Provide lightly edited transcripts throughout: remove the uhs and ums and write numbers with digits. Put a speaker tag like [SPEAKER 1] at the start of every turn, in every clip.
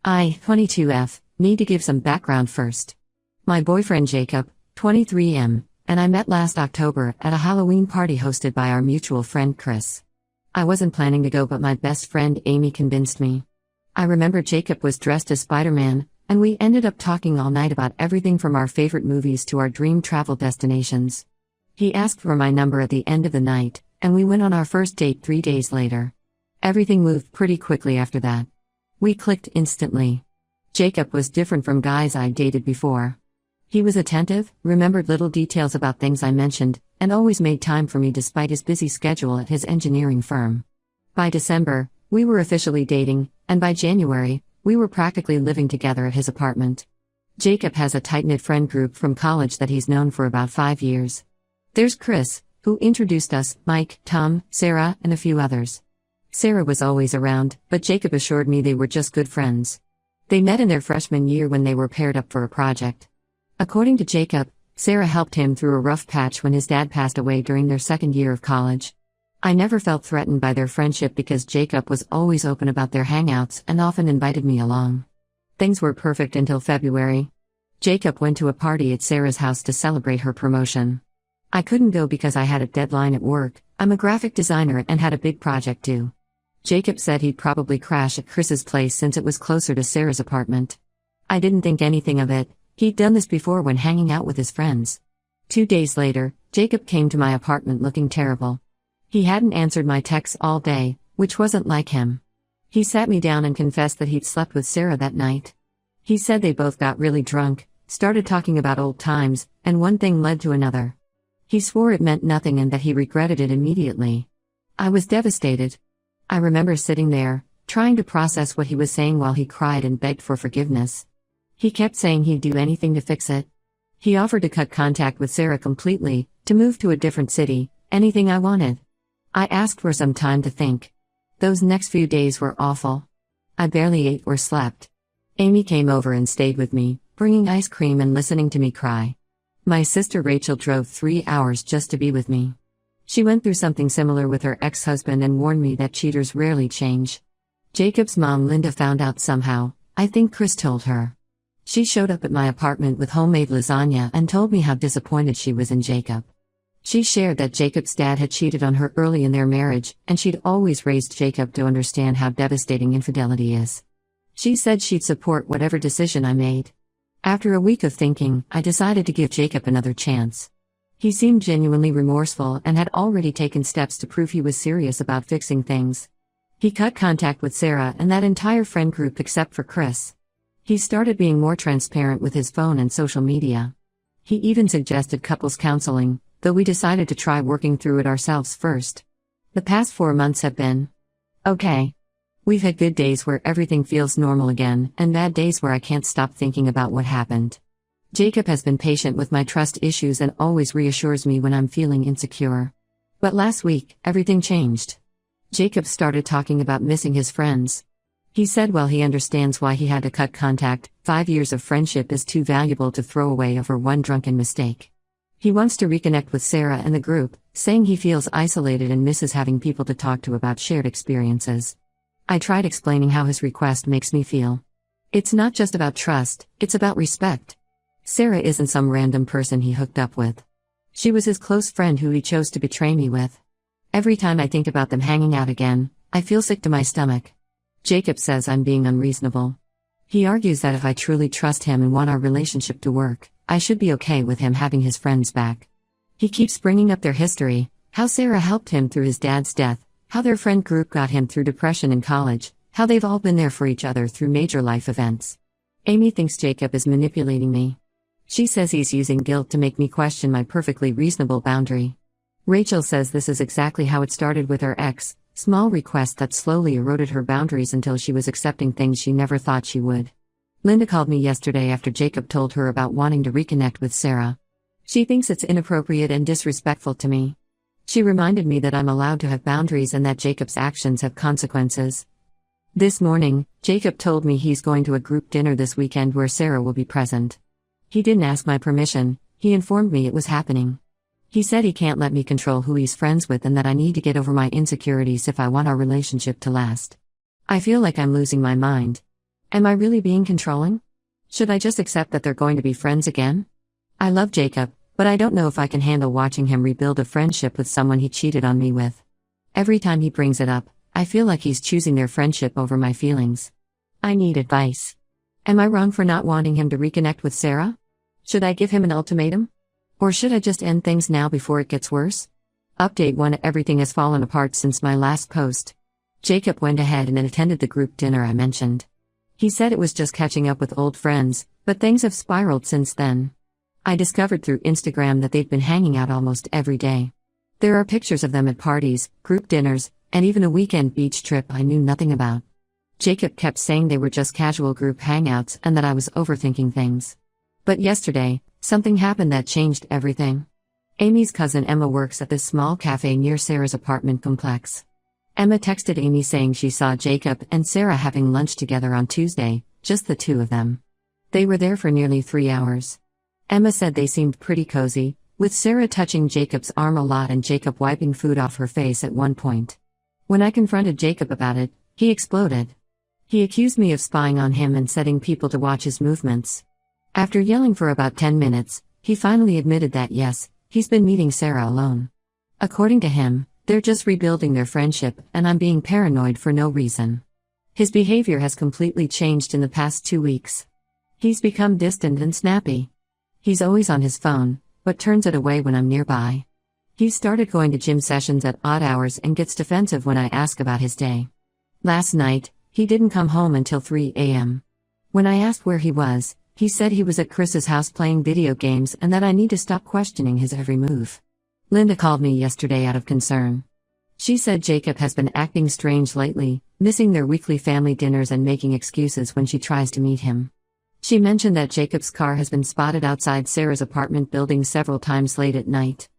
[SPEAKER 1] I, 22F, need to give some background first. My boyfriend Jacob, 23M, and I met last October at a Halloween party hosted by our mutual friend Chris. I wasn't planning to go, but my best friend Amy convinced me. I remember Jacob was dressed as Spider-Man, and we ended up talking all night about everything from our favorite movies to our dream travel destinations. He asked for my number at the end of the night, and we went on our first date 3 days later. Everything moved pretty quickly after that. We clicked instantly. Jacob was different from guys I'd dated before. He was attentive, remembered little details about things I mentioned, and always made time for me despite his busy schedule at his engineering firm. By December, we were officially dating, and by January, we were practically living together at his apartment. Jacob has a tight-knit friend group from college that he's known for about 5 years. There's Chris, who introduced us, Mike, Tom, Sarah, and a few others. Sarah was always around, but Jacob assured me they were just good friends. They met in their freshman year when they were paired up for a project. According to Jacob, Sarah helped him through a rough patch when his dad passed away during their second year of college. I never felt threatened by their friendship because Jacob was always open about their hangouts and often invited me along. Things were perfect until February. Jacob went to a party at Sarah's house to celebrate her promotion. I couldn't go because I had a deadline at work. I'm a graphic designer and had a big project due. Jacob said he'd probably crash at Chris's place since it was closer to Sarah's apartment. I didn't think anything of it. He'd done this before when hanging out with his friends. 2 days later, Jacob came to my apartment looking terrible. He hadn't answered my texts all day, which wasn't like him. He sat me down and confessed that he'd slept with Sarah that night. He said they both got really drunk, started talking about old times, and one thing led to another. He swore it meant nothing and that he regretted it immediately. I was devastated. I remember sitting there, trying to process what he was saying while he cried and begged for forgiveness. He kept saying he'd do anything to fix it. He offered to cut contact with Sarah completely, to move to a different city, anything I wanted. I asked for some time to think. Those next few days were awful. I barely ate or slept. Amy came over and stayed with me, bringing ice cream and listening to me cry. My sister Rachel drove 3 hours just to be with me. She went through something similar with her ex-husband and warned me that cheaters rarely change. Jacob's mom Linda found out somehow. I think Chris told her. She showed up at my apartment with homemade lasagna and told me how disappointed she was in Jacob. She shared that Jacob's dad had cheated on her early in their marriage, and she'd always raised Jacob to understand how devastating infidelity is. She said she'd support whatever decision I made. After a week of thinking, I decided to give Jacob another chance. He seemed genuinely remorseful and had already taken steps to prove he was serious about fixing things. He cut contact with Sarah and that entire friend group except for Chris. He started being more transparent with his phone and social media. He even suggested couples counseling, though we decided to try working through it ourselves first. The past 4 months have been okay. We've had good days where everything feels normal again, and bad days where I can't stop thinking about what happened. Jacob has been patient with my trust issues and always reassures me when I'm feeling insecure. But last week, everything changed. Jacob started talking about missing his friends. He said while he understands why he had to cut contact, 5 years of friendship is too valuable to throw away over one drunken mistake. He wants to reconnect with Sarah and the group, saying he feels isolated and misses having people to talk to about shared experiences. I tried explaining how his request makes me feel. It's not just about trust, it's about respect. Sarah isn't some random person he hooked up with. She was his close friend who he chose to betray me with. Every time I think about them hanging out again, I feel sick to my stomach. Jacob says I'm being unreasonable. He argues that if I truly trust him and want our relationship to work, I should be okay with him having his friends back. He keeps bringing up their history, how Sarah helped him through his dad's death, how their friend group got him through depression in college, how they've all been there for each other through major life events. Amy thinks Jacob is manipulating me. She says he's using guilt to make me question my perfectly reasonable boundary. Rachel says this is exactly how it started with her ex, small requests that slowly eroded her boundaries until she was accepting things she never thought she would. Linda called me yesterday after Jacob told her about wanting to reconnect with Sarah. She thinks it's inappropriate and disrespectful to me. She reminded me that I'm allowed to have boundaries and that Jacob's actions have consequences. This morning, Jacob told me he's going to a group dinner this weekend where Sarah will be present. He didn't ask my permission, he informed me it was happening. He said he can't let me control who he's friends with and that I need to get over my insecurities if I want our relationship to last. I feel like I'm losing my mind. Am I really being controlling? Should I just accept that they're going to be friends again? I love Jacob, but I don't know if I can handle watching him rebuild a friendship with someone he cheated on me with. Every time he brings it up, I feel like he's choosing their friendship over my feelings. I need advice. Am I wrong for not wanting him to reconnect with Sarah? Should I give him an ultimatum? Or should I just end things now before it gets worse? Update 1: Everything has fallen apart since my last post. Jacob went ahead and attended the group dinner I mentioned. He said it was just catching up with old friends, but things have spiraled since then. I discovered through Instagram that they've been hanging out almost every day. There are pictures of them at parties, group dinners, and even a weekend beach trip I knew nothing about. Jacob kept saying they were just casual group hangouts and that I was overthinking things. But yesterday, something happened that changed everything. Amy's cousin Emma works at this small cafe near Sarah's apartment complex. Emma texted Amy saying she saw Jacob and Sarah having lunch together on Tuesday, just the two of them. They were there for nearly 3 hours. Emma said they seemed pretty cozy, with Sarah touching Jacob's arm a lot and Jacob wiping food off her face at one point. When I confronted Jacob about it, he exploded. He accused me of spying on him and setting people to watch his movements. After yelling for about 10 minutes, he finally admitted that yes, he's been meeting Sarah alone. According to him, they're just rebuilding their friendship and I'm being paranoid for no reason. His behavior has completely changed in the past 2 weeks. He's become distant and snappy. He's always on his phone, but turns it away when I'm nearby. He's started going to gym sessions at odd hours and gets defensive when I ask about his day. Last night, he didn't come home until 3 a.m. When I asked where he was, he said he was at Chris's house playing video games and that I need to stop questioning his every move. Linda called me yesterday out of concern. She said Jacob has been acting strange lately, missing their weekly family dinners and making excuses when she tries to meet him. She mentioned that Jacob's car has been spotted outside Sarah's apartment building several times late at night.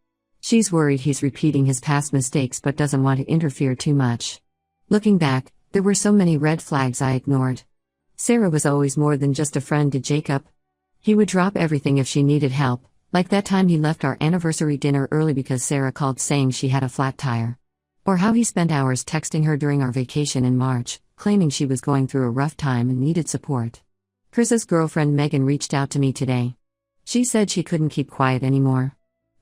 [SPEAKER 1] She's worried he's repeating his past mistakes but doesn't want to interfere too much. Looking back, there were so many red flags I ignored. Sarah was always more than just a friend to Jacob. He would drop everything if she needed help, like that time he left our anniversary dinner early because Sarah called saying she had a flat tire. Or how he spent hours texting her during our vacation in March, claiming she was going through a rough time and needed support. Chris's girlfriend Megan reached out to me today. She said she couldn't keep quiet anymore.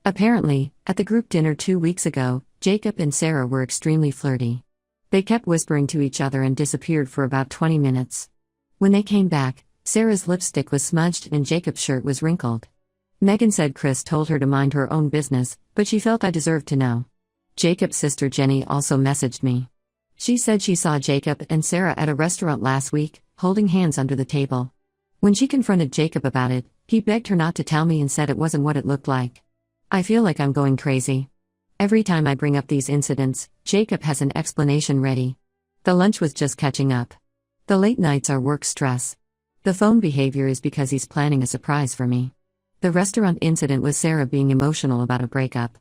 [SPEAKER 1] Apparently, at the group dinner 2 weeks ago, Jacob and Sarah were extremely flirty. They kept whispering to each other and disappeared for about 20 minutes. When they came back, Sarah's lipstick was smudged and Jacob's shirt was wrinkled. Megan said Chris told her to mind her own business, but she felt I deserved to know. Jacob's sister Jenny also messaged me. She said she saw Jacob and Sarah at a restaurant last week, holding hands under the table. When she confronted Jacob about it, he begged her not to tell me and said it wasn't what it looked like. I feel like I'm going crazy. Every time I bring up these incidents, Jacob has an explanation ready. The lunch was just catching up. The late nights are work stress. The phone behavior is because he's planning a surprise for me. The restaurant incident was Sarah being emotional about a breakup.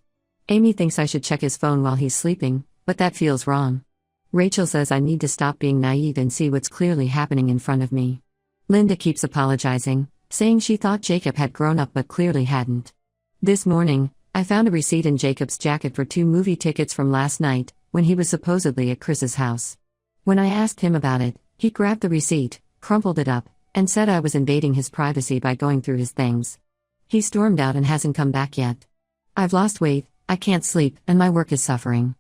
[SPEAKER 1] Amy thinks I should check his phone while he's sleeping, but that feels wrong. Rachel says I need to stop being naive and see what's clearly happening in front of me. Linda keeps apologizing, saying she thought Jacob had grown up but clearly hadn't. This morning, I found a receipt in Jacob's jacket for 2 movie tickets from last night, when he was supposedly at Chris's house. When I asked him about it, he grabbed the receipt, crumpled it up, and said I was invading his privacy by going through his things. He stormed out and hasn't come back yet. I've lost weight, I can't sleep, and my work is suffering.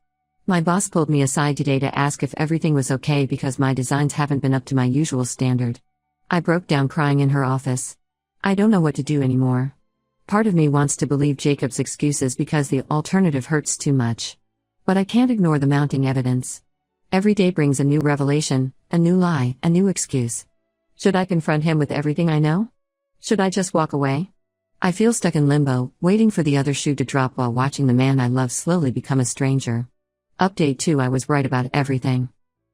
[SPEAKER 1] My boss pulled me aside today to ask if everything was okay because my designs haven't been up to my usual standard. I broke down crying in her office. I don't know what to do anymore. Part of me wants to believe Jacob's excuses because the alternative hurts too much. But I can't ignore the mounting evidence. Every day brings a new revelation, a new lie, a new excuse. Should I confront him with everything I know? Should I just walk away? I feel stuck in limbo, waiting for the other shoe to drop while watching the man I love slowly become a stranger. Update 2: I was right about everything.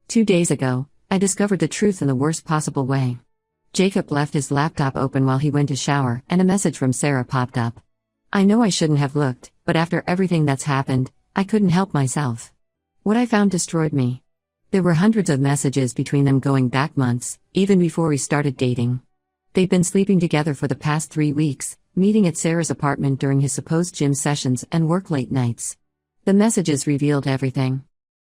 [SPEAKER 1] 2 days ago, I discovered the truth in the worst possible way. Jacob left his laptop open while he went to shower, and a message from Sarah popped up. I know I shouldn't have looked, but after everything that's happened, I couldn't help myself. What I found destroyed me. There were hundreds of messages between them going back months, even before we started dating. They've been sleeping together for the past 3 weeks, meeting at Sarah's apartment during his supposed gym sessions and work late nights. The messages revealed everything.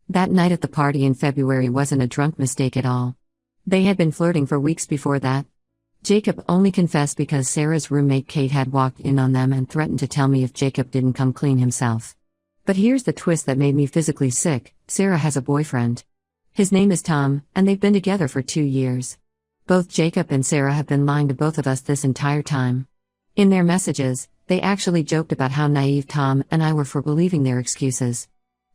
[SPEAKER 1] That night at the party in February wasn't a drunk mistake at all. They had been flirting for weeks before that. Jacob only confessed because Sarah's roommate Kate had walked in on them and threatened to tell me if Jacob didn't come clean himself. But here's the twist that made me physically sick: Sarah has a boyfriend. His name is Tom, and they've been together for 2 years. Both Jacob and Sarah have been lying to both of us this entire time. In their messages, they actually joked about how naive Tom and I were for believing their excuses.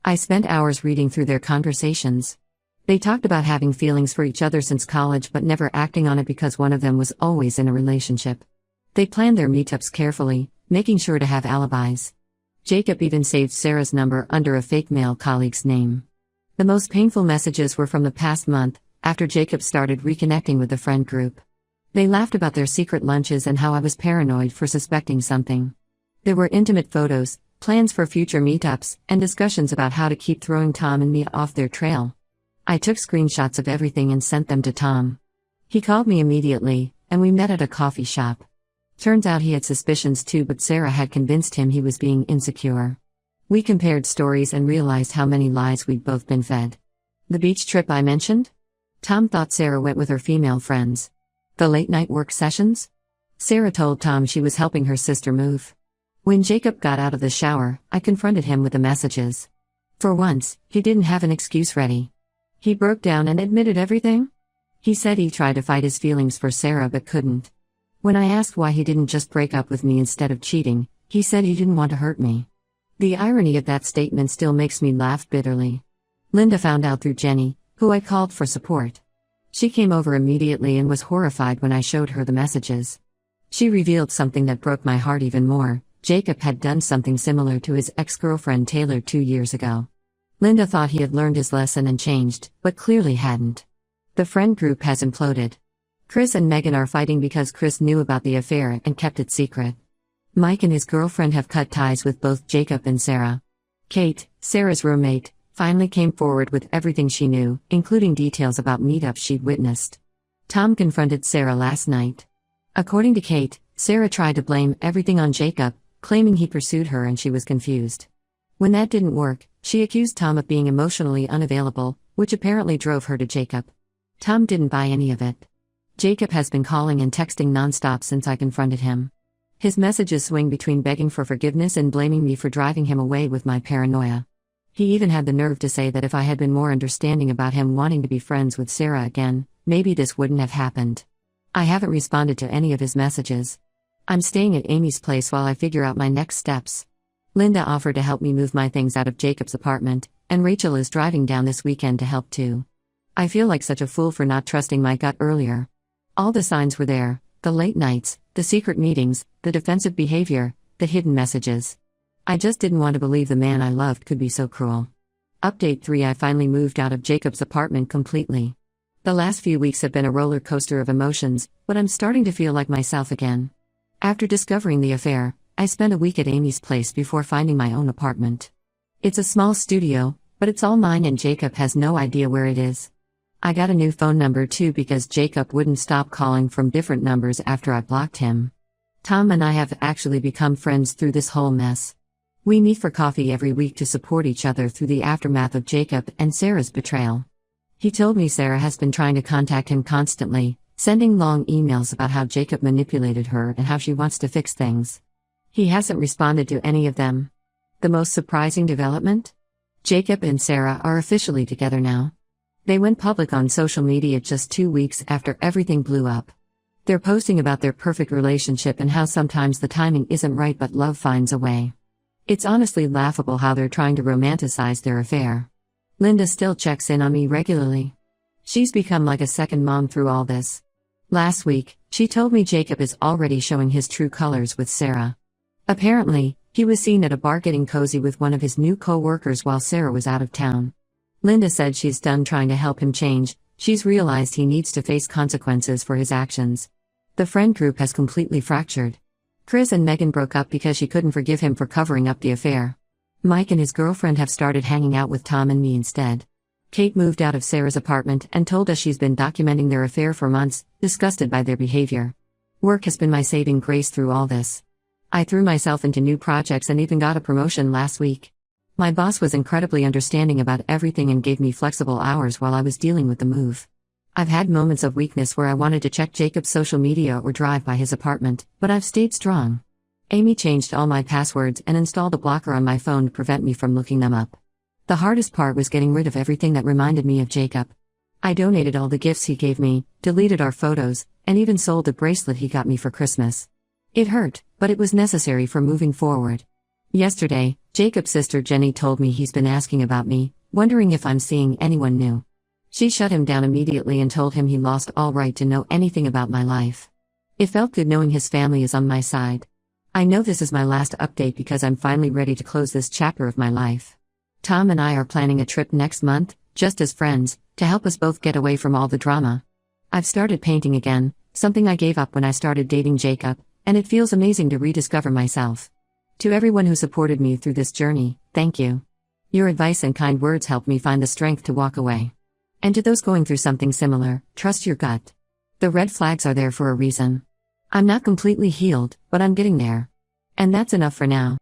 [SPEAKER 1] I spent hours reading through their conversations. They talked about having feelings for each other since college but never acting on it because one of them was always in a relationship. They planned their meetups carefully, making sure to have alibis. Jacob even saved Sarah's number under a fake male colleague's name. The most painful messages were from the past month, after Jacob started reconnecting with the friend group. They laughed about their secret lunches and how I was paranoid for suspecting something. There were intimate photos, plans for future meetups, and discussions about how to keep throwing Tom and me off their trail. I took screenshots of everything and sent them to Tom. He called me immediately, and we met at a coffee shop. Turns out he had suspicions too, but Sarah had convinced him he was being insecure. We compared stories and realized how many lies we'd both been fed. The beach trip I mentioned? Tom thought Sarah went with her female friends. The late-night work sessions? Sarah told Tom she was helping her sister move. When Jacob got out of the shower, I confronted him with the messages. For once, he didn't have an excuse ready. He broke down and admitted everything. He said he tried to fight his feelings for Sarah but couldn't. When I asked why he didn't just break up with me instead of cheating, he said he didn't want to hurt me. The irony of that statement still makes me laugh bitterly. Linda found out through Jenny, who I called for support. She came over immediately and was horrified when I showed her the messages. She revealed something that broke my heart even more: Jacob had done something similar to his ex-girlfriend Taylor 2 years ago. Linda thought he had learned his lesson and changed, but clearly hadn't. The friend group has imploded. Chris and Megan are fighting because Chris knew about the affair and kept it secret. Mike and his girlfriend have cut ties with both Jacob and Sarah. Kate, Sarah's roommate, finally came forward with everything she knew, including details about meetups she'd witnessed. Tom confronted Sarah last night. According to Kate, Sarah tried to blame everything on Jacob, claiming he pursued her and she was confused. When that didn't work, she accused Tom of being emotionally unavailable, which apparently drove her to Jacob. Tom didn't buy any of it. Jacob has been calling and texting nonstop since I confronted him. His messages swing between begging for forgiveness and blaming me for driving him away with my paranoia. He even had the nerve to say that if I had been more understanding about him wanting to be friends with Sarah again, maybe this wouldn't have happened. I haven't responded to any of his messages. I'm staying at Amy's place while I figure out my next steps. Linda offered to help me move my things out of Jacob's apartment, and Rachel is driving down this weekend to help too. I feel like such a fool for not trusting my gut earlier. All the signs were there: the late nights, the secret meetings, the defensive behavior, the hidden messages. I just didn't want to believe the man I loved could be so cruel. Update 3: I finally moved out of Jacob's apartment completely. The last few weeks have been a roller coaster of emotions, but I'm starting to feel like myself again. After discovering the affair, I spent a week at Amy's place before finding my own apartment. It's a small studio, but it's all mine and Jacob has no idea where it is. I got a new phone number too because Jacob wouldn't stop calling from different numbers after I blocked him. Tom and I have actually become friends through this whole mess. We meet for coffee every week to support each other through the aftermath of Jacob and Sarah's betrayal. He told me Sarah has been trying to contact him constantly, sending long emails about how Jacob manipulated her and how she wants to fix things. He hasn't responded to any of them. The most surprising development? Jacob and Sarah are officially together now. They went public on social media just 2 weeks after everything blew up. They're posting about their perfect relationship and how sometimes the timing isn't right but love finds a way. It's honestly laughable how they're trying to romanticize their affair. Linda still checks in on me regularly. She's become like a second mom through all this. Last week, she told me Jacob is already showing his true colors with Sarah. Apparently, he was seen at a bar getting cozy with one of his new co-workers while Sarah was out of town. Linda said she's done trying to help him change. She's realized he needs to face consequences for his actions. The friend group has completely fractured. Chris and Megan broke up because she couldn't forgive him for covering up the affair. Mike and his girlfriend have started hanging out with Tom and me instead. Kate moved out of Sarah's apartment and told us she's been documenting their affair for months, disgusted by their behavior. Work has been my saving grace through all this. I threw myself into new projects and even got a promotion last week. My boss was incredibly understanding about everything and gave me flexible hours while I was dealing with the move. I've had moments of weakness where I wanted to check Jacob's social media or drive by his apartment, but I've stayed strong. Amy changed all my passwords and installed a blocker on my phone to prevent me from looking them up. The hardest part was getting rid of everything that reminded me of Jacob. I donated all the gifts he gave me, deleted our photos, and even sold the bracelet he got me for Christmas. It hurt, but it was necessary for moving forward. Yesterday, Jacob's sister Jenny told me he's been asking about me, wondering if I'm seeing anyone new. She shut him down immediately and told him he lost all right to know anything about my life. It felt good knowing his family is on my side. I know this is my last update because I'm finally ready to close this chapter of my life. Tom and I are planning a trip next month, just as friends, to help us both get away from all the drama. I've started painting again, something I gave up when I started dating Jacob, and it feels amazing to rediscover myself. To everyone who supported me through this journey, thank you. Your advice and kind words helped me find the strength to walk away. And to those going through something similar, trust your gut. The red flags are there for a reason. I'm not completely healed, but I'm getting there. And that's enough for now.